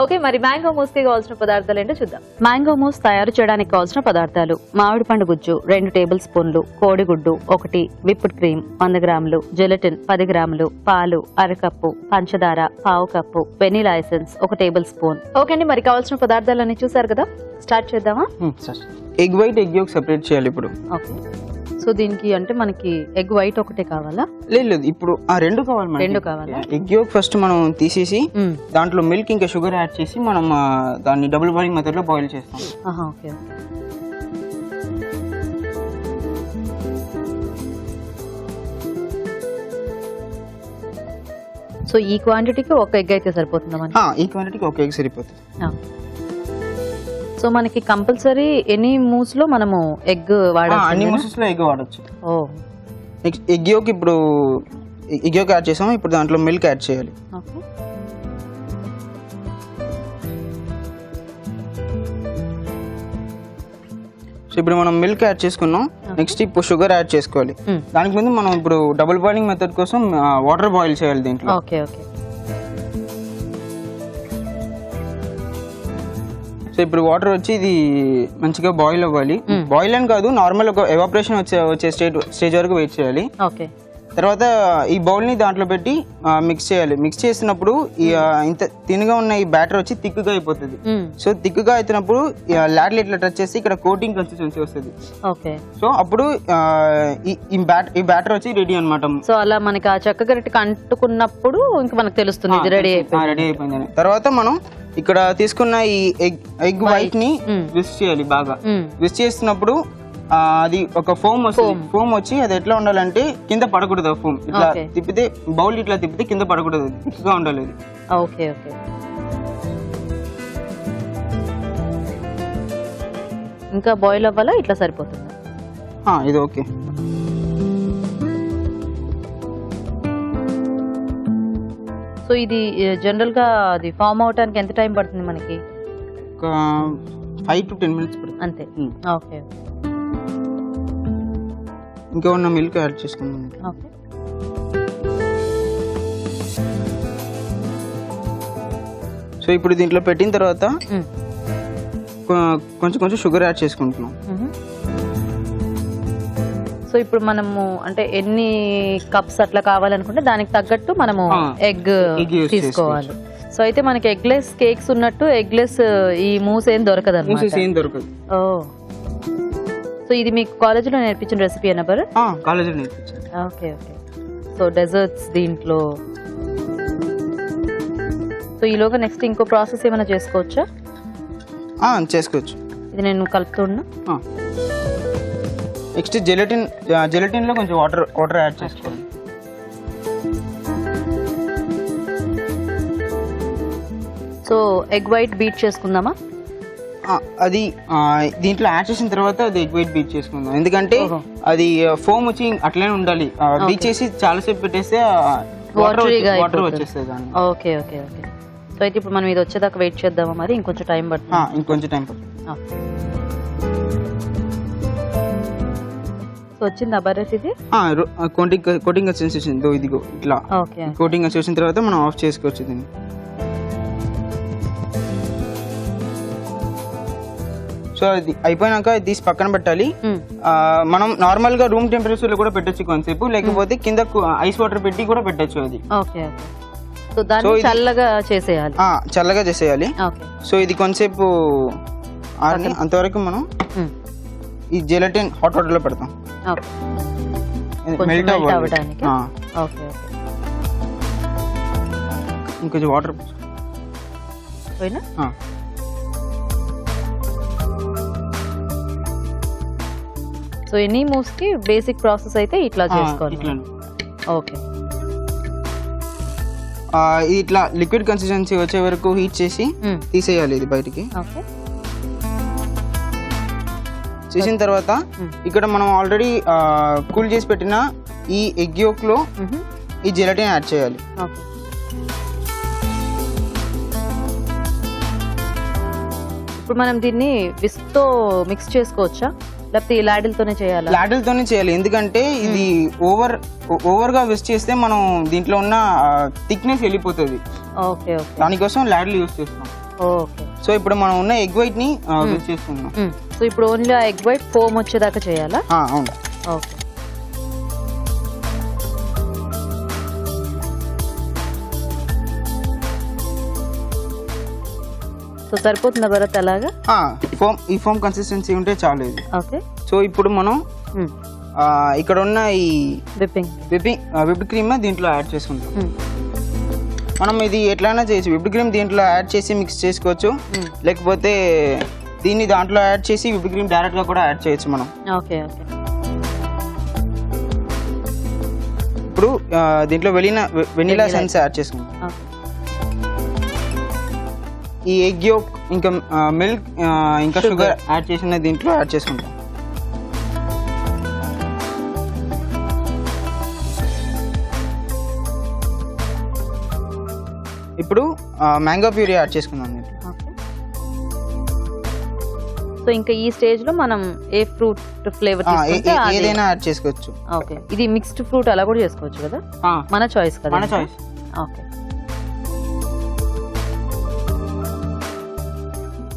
Okay, మరి mango Moose కి కావాల్సిన పదార్థాలు ఏంటో చూద్దాం. మ్యాంగో మూస్ తయారు చేయడానికి కావాల్సిన పదార్థాలు: మామిడి పండు గుజ్జు 2 టేబుల్ స్పూన్లు, కోడిగుడ్డు 1, విప్డ్ క్రీమ్ 100 గ్రాములు, జెలటిన్ 10 గ్రాములు, పాలు 1/2 కప్పు, పంచదార 1/2 cup, vanilla essence 1 table spoon. Okay అండి, మరి కావాల్సిన పదార్థాలన్నీ చూసారు కదా, స్టార్ట్ చేద్దామా? Egg white, egg yolk separate చేయాలి ఇప్పుడు. ఓకే, సో దీనికి అంటే మనకి ఎగ్ వైట్ ఒకటే కావాలా? లేదు, ఇప్పుడు ఆ రెండు కావాలి. రెండు కావాలా? ఎగ్ యోక్ ఫస్ట్ మనం తీసేసి దాంట్లో మిల్క్ ఇంకా షుగర్ యాడ్ చేసి మనం దాన్ని డబుల్ బాయిలింగ్ మెథడ్ లో బాయిల్ చేస్తాం. ఓకే, సో ఈ క్వాంటిటీకి ఒక ఎగ్ అయితే సరిపోతుందా? ఈ క్వాంటిటీకి ఒక ఎగ్ సరిపోతుంది. సో మనకి కంపల్సరీ ఎనీ మూస్ లో మనము ఎగ్ వాడాలి? అన్ని మూసెస్ లో ఎగ్ వాడచ్చు. నెక్స్ట్ ఎగ్ యోక్, ఇప్పుడు ఎగ్ యోక్ యాడ్ చేసాము, ఇప్పుడు దాంట్లో మిల్క్ యాడ్ చేయాలి. సో ఇప్పుడు మనం మిల్క్ యాడ్ చేసుకున్నాం, నెక్స్ట్ ఇప్పుడు షుగర్ యాడ్ చేసుకోవాలి. దానికి ముందు మనం ఇప్పుడు డబుల్ బాయిలింగ్ మెథడ్ కోసం వాటర్ బాయిల్ చేయాలి దీంట్లో. Okay okay. సో ఇప్పుడు వాటర్ వచ్చి ఇది మంచిగా బాయిల్ అవ్వాలి. బాయిల్ అని కాదు, నార్మల్ ఒక ఎవాపరేషన్ వచ్చే స్టేజ్ వరకు వెయిట్ చేయాలి. ఓకే, తర్వాత ఈ బౌల్ ని దాంట్లో పెట్టి మిక్స్ చేయాలి. మిక్స్ చేసినప్పుడు ఇంత తినగా ఉన్న ఈ బ్యాటర్ వచ్చి థిక్గా అయిపోతుంది. సో థిక్గా అవుతున్నప్పుడు లాడ్లు ఇట్లా టచ్ చేసి ఇక్కడ కోటింగ్ కన్సిస్టెన్సీ వస్తుంది. ఓకే, సో అప్పుడు ఈ బ్యాటర్ వచ్చి రెడీ అన్నమాట. సో అలా మనకి ఆ చెక్క గరిటెకి అంటుకున్నప్పుడు ఇంకా మనకు తెలుస్తుంది రెడీ అయిపోయిందని. తర్వాత మనం ఇక్కడ తీసుకున్న ఈ ఎగ్ వైట్ ని విస్క్ చేయాలి బాగా. విస్క్ చేస్తున్నప్పుడు అది ఒక ఫోమ్ వస్తుంది. ఫోమ్ వచ్చి అది ఎట్లా ఉండాలంటే కింద పడకూడదు. ఫోమ్ ఇట్లా తిప్పితే, బౌల్ ఇట్లా తిప్పితే కింద పడకూడదు, థిక్గా ఉండాలి అది. Okay okay. ఇంకా బాయిల్ అవ్వాలా? ఇట్లా సరిపోతుంది? ఇది ఓకే. సో ఇది జనరల్ గా అది ఫామ్ అవడానికి ఎంత టైం పడుతుంది మనకి? 5 to 10 minutes పడుతుంది అంతే. ఓకే, ఇంకా ఉన్న మిల్క్ యాడ్ చేసుకున్నాం. ఓకే, సో ఇప్పుడు దీంట్లో పెట్టిన తర్వాత కొంచెం కొంచెం షుగర్ యాడ్ చేసుకుంటున్నాం. సో ఇప్పుడు మనము అంటే ఎన్ని కప్స్ అట్లా కావాలనుకుంటే దానికి తగ్గట్టు మనము ఎగ్ తీసుకోవాలి. సో అయితే మనకి ఎగ్లెస్ కేక్స్ ఉన్నట్టు ఎగ్లెస్ ఈ మూస్ ఏం దొరకదు అన్నమాట. సో ఇది మీకు కాలేజీలో నేర్పించిన రెసిపీ అయినా బర్? కాలేజీలో నేర్పించాను. Okay okay. సో డెజర్ట్స్ దీంట్లో. సో ఈలోగా నెక్స్ట్ ఇంకో ప్రాసెస్ ఏమైనా చేసుకోవచ్చా? చేసుకోవచ్చు. ఇది నేను కలుపుతున్నా. నెక్స్ట్ జెలటిన్ లో కొంచెం వాటర్ యాడ్ చేసుకోవాలి. సో ఎగ్ వైట్ బీట్ చేసుకుందామా? అది దీంట్లో యాడ్ చేసిన తర్వాత అది ఎగ్ వైట్ బీట్ చేసుకుందాం. ఎందుకంటే అది ఫోమ్ వచ్చి అట్లనే ఉండాలి. బీట్ చేసి చాలా సేపు పెట్టేస్తే వాటర్ వచ్చేస్తుంది. Okay okay okay. సో అయితే ఇప్పుడు మనం ఇది వచ్చేదాకా వెయిట్ చేద్దామా? మరి ఇంకొంచెం టైం పడుతుంది. ఇంకొంచెం టైం పడుతుంది. సో వచ్చింది అబరెట్ ఇది కోటింగ్ కన్సిస్టెన్సీ ఇదిగో ఇట్లా. కోటింగ్ వచ్చేసిన తర్వాత మనం ఆఫ్ చేసుకోవచ్చు దీన్ని. సో అది అయిపోయినాక తీసి పక్కన పెట్టాలి. మనం నార్మల్ గా రూమ్ టెంపరేచర్ లో కూడా పెట్టచ్చు కొంతసేపు, లేకపోతే కింద ఐస్ వాటర్ పెట్టి కూడా పెట్టచ్చు అది. సో దాన్ని చల్లగా చేసేయాలి. చల్లగా చేసేయాలి. సో ఇది కొంతసేపు అంతవరకు మనం ఈ జెలటిన్ హాట్ వాటర్ లో పెడతాం మెల్ట్ అవ్వడానికి. ఇంకొంచెం వాటర్ పోయినా. సో ఎనీ మూవ్స్ కి బేసిక్ ప్రాసెస్ అయితే ఇట్లా చేసుకోవాలి. ఓకే, ఇట్లా లిక్విడ్ కన్సిస్టెన్సీ వచ్చే వరకు హీట్ చేసి తీసేయాలి ఇది బయటికి. చేసిన తర్వాత ఇక్కడ మనం ఆల్రెడీ కూల్ చేసి పెట్టిన ఈ ఎగ్ యోక్ లో ఈ జెలటిన్ యాడ్ చేయాలి. ఇప్పుడు మనం దీన్ని విస్క్ తో మిక్స్ చేసుకోవచ్చా, లేకపోతే ఈ లాడిల్తోనే చేయాలి? లాడిల్తోనే చేయాలి. ఎందుకంటే ఇది ఓవర్ గా విస్క్ చేస్తే మనం దీంట్లో ఉన్న థిక్నెస్ వెళ్ళిపోతుంది. దానికోసం లాడిల్ యూజ్ చేస్తాం. ఓకే. సో ఇప్పుడు మనం ఉన్న ఎగ్ వైట్ ని మిక్స్ చేసుకుందాం. సో ఇప్పుడు ఓన్లీ ఆ ఎగ్ వైట్ ఫోమ్ వచ్చేదాకా చేయాలా? అవును. ఓకే. సో సరిపోతుందా భరత్ అలాగా? ఈ ఫోమ్ కన్సిస్టెన్సీ ఉంటే చాలు ఇది. ఓకే. సో ఇప్పుడు మనం ఇక్కడ ఉన్న ఈ విప్డ్ క్రీమ్ దీంట్లో యాడ్ చేసుకుంటాం. మనం ఇది ఎట్లయినా చేయొచ్చు. విప్డ్ క్రీమ్ దీంట్లో యాడ్ చేసి మిక్స్ చేసుకోవచ్చు, లేకపోతే దీన్ని దాంట్లో యాడ్ చేసి విప్డ్ క్రీమ్ డైరెక్ట్ గా కూడా యాడ్ చేయొచ్చు మనం. Okay okay. ఇప్పుడు దీంట్లో వెనిలా ఎసెన్స్ యాడ్ చేసుకుంటాం. ఈ ఎగ్ యోక్ ఇంకా మిల్క్ ఇంకా షుగర్ యాడ్ చేసిన దీంట్లో యాడ్ చేసుకుంటాం. ఇప్పుడు మ్యాంగో ప్యూరీ యాడ్ చేసుకుందాం. సో ఇంకా ఈ స్టేజ్ లో మనం ఏ ఫ్రూట్ ఫ్లేవర్ ఏదైనా యాడ్ చేసుకోవచ్చు. ఓకే. ఇది మిక్స్డ్ ఫ్రూట్ అలా కూడా చేసుకోవచ్చు కదా, మన చాయిస్ కదా. మన చాయిస్. ఓకే.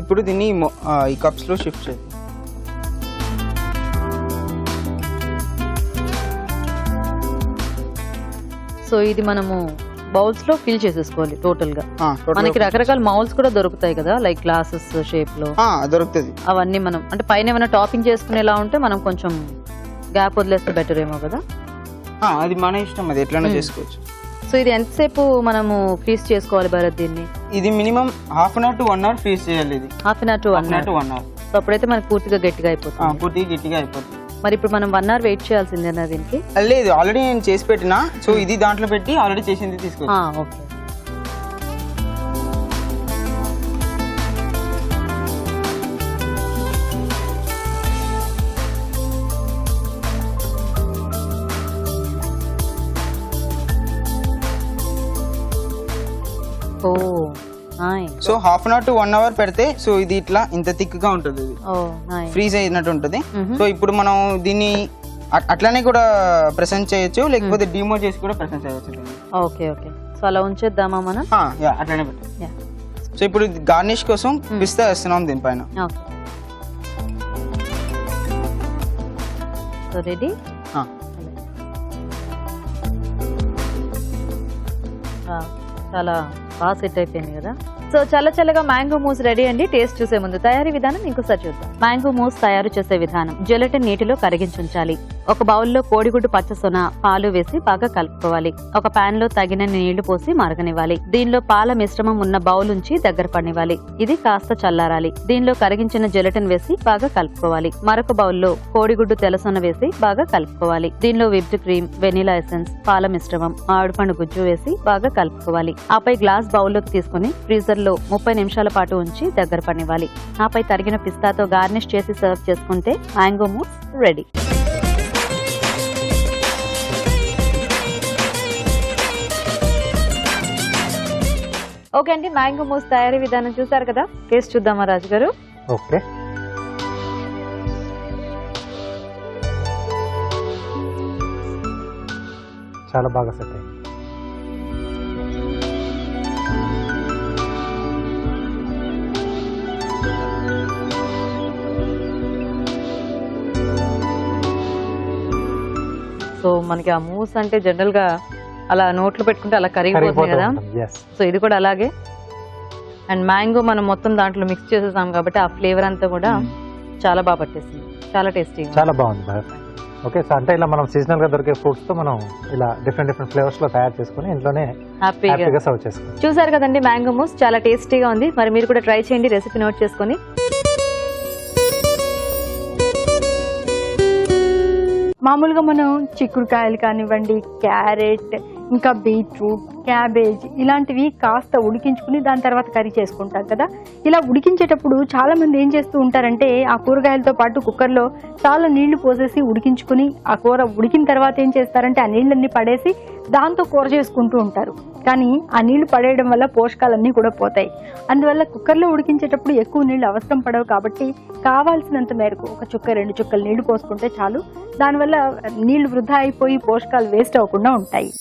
ఇప్పుడు దీన్ని ఈ కప్స్ లో షిఫ్ట్ చేద్దాం. సో ఇది మనము బౌల్స్ లో ఫిల్ చేసేసుకోవాలి టోటల్ గా. మనకి రకరకాల మౌల్స్ కూడా దొరుకుతాయి కదా, లైక్ గ్లాసెస్ షేప్ లో దొరుకుతుంది. అవన్నీ మనం అంటే పైన ఏమైనా టాపింగ్ చేసుకునేలా ఉంటే మనం కొంచెం గ్యాప్ వదిలేస్తే బెటర్ ఏమో కదా. అది మన ఇష్టం, అది ఎట్లైనా చేసుకోవచ్చు. సో ఇది ఎంతసేపు మనము ఫ్రీజ్ చేసుకోవాలి భరత్ దీన్ని? ఇది minimum half an hour to 1 hour freeze చేయాలి. ఇది half an hour to 1 hour. So అప్పుడైతే మనకి పూర్తిగా గట్టిగా అయిపోతుంది. మరి ఇప్పుడు మనం 1 అవర్ వెయిట్ చేయాల్సిందేనా దీనికి? లేదు, ఆల్రెడీ నేను చేసి పెట్టినా. సో ఇది దాంట్లో పెట్టి ఆల్రెడీ చేసింది తీసుకో. Okay. So half an hour to 1 hour పెడితే సో ఇది ఇట్లా ఇంత థిక్ గా ఉంటుంది, ఫ్రీజ్ అయినట్టు ఉంటుంది. సో ఇప్పుడు మనం దీన్ని అట్లానే కూడా ప్రెసెంట్ చేయొచ్చు, లేకపోతే డిమోట్ చేసి కూడా ప్రెసెంట్ చేయొచ్చు. Okay okay. సో అలా ఉంచేద్దామా మనం? అట్లానే పెట్టాం. సో ఇప్పుడు గార్నిష్ కోసం పిస్తా వేస్తున్నాం దీనిపైన. So ready. చాలా బాగా సెట్ అయిపోయింది కదా. సో చల్లగా మ్యాంగో మూస్ రెడీ అండి. టేస్ట్ చూసే ముందు తయారీ విధానం ఇంకోసారి చూద్దాం. మ్యాంగో మూస్ తయారు చేసే విధానం: జెలటిన్ నీటిలో కరిగించుంచాలి. ఒక బౌల్లో కోడిగుడ్డు పచ్చసొన పాలు వేసి బాగా కలుపుకోవాలి. ఒక పాన్ లో తగినన్ని నీళ్లు పోసి మరగనివ్వాలి. దీనిలో పాల మిశ్రమం ఉన్న బౌల్ ఉంచి దగ్గర పడినివ్వాలి. ఇది కాస్త చల్లారాలి. దీనిలో కరిగించిన జెలటిన్ వేసి బాగా కలుపుకోవాలి. మరొక బౌల్లో కోడిగుడ్డు తెలసొన వేసి బాగా కలుపుకోవాలి. దీనిలో విప్డ్ క్రీమ్, వెనిలా ఎసెన్స్, పాల మిశ్రమం, మామిడిపండు గుజ్జు వేసి బాగా కలుపుకోవాలి. ఆపై గ్లాస్ బౌల్లోకి తీసుకుని ఫ్రీజర్ లో 30 నిమిషాల పాటు ఉంచి దగ్గర పడినివ్వాలి. ఆపై తరిగిన పిస్తాతో గార్నిష్ చేసి సర్వ్ చేసుకుంటే మ్యాంగో మూస్ రెడీ. ఓకే అండి, మ్యాంగో మూస్ తయారీ విధానం చూసారు కదా. టేస్ట్ చూద్దామా రాజు గారు? ఓకే. చాలా బాగా సెట్ అయింది. సో మనకి ఆ మూస్ అంటే జనరల్ గా అలా నోట్లో పెట్టుకుంటే అలా కరిగిపోతుంది కదా. సో ఇది కూడా అలాగే. అండ్ మ్యాంగో మనం మొత్తం దాంట్లో మిక్స్ చేసేసాం కాబట్టి ఆ ఫ్లేవర్ అంతా కూడా చాలా బాగా పట్టేసింది. చాలా టేస్టీ, చాలా బాగుంది. ఓకే. సో అంటే ఇలా మనం సీజనల్ గా దొరికే ఫ్రూట్స్ తో మనం ఇలా డిఫరెంట్ ఫ్లేవర్స్ లో తయారు చేసుకుని ఇంట్లోనే హ్యాపీగా సర్వ్ చేసుకోవాలి. చూసారు కదండి, మ్యాంగో మూస్ చాలా టేస్టీగా ఉంది. మరి మీరు కూడా ట్రై చేయండి, రెసిపీ నోట్ చేసుకొని. మామూలుగా మనం చిక్కుడుకాయలు కానివ్వండి, క్యారెట్, ఇంకా బీట్రూట్, క్యాబేజ్ ఇలాంటివి కాస్త ఉడికించుకుని దాని తర్వాత కర్రీ చేసుకుంటాం కదా. ఇలా ఉడికించేటప్పుడు చాలా మంది ఏం చేస్తూ ఉంటారంటే ఆ కూరగాయలతో పాటు కుక్కర్లో చాలా నీళ్లు పోసేసి ఉడికించుకుని ఆ కూర ఉడికిన తర్వాత ఏం చేస్తారంటే ఆ నీళ్ళన్నీ పడేసి దాంతో కూర చేసుకుంటూ ఉంటారు. కానీ ఆ నీళ్లు పడేయడం వల్ల పోషకాలన్నీ కూడా పోతాయి. అందువల్ల కుక్కర్లో ఉడికించేటప్పుడు ఎక్కువ నీళ్లు అవసరం పడవు. కాబట్టి కావాల్సినంత మేరకు 1 చుక్క 2 చుక్కలు నీళ్లు పోసుకుంటే చాలు. దానివల్ల నీళ్లు వృధా అయిపోయి పోషకాలు వేస్ట్ అవ్వకుండా ఉంటాయి.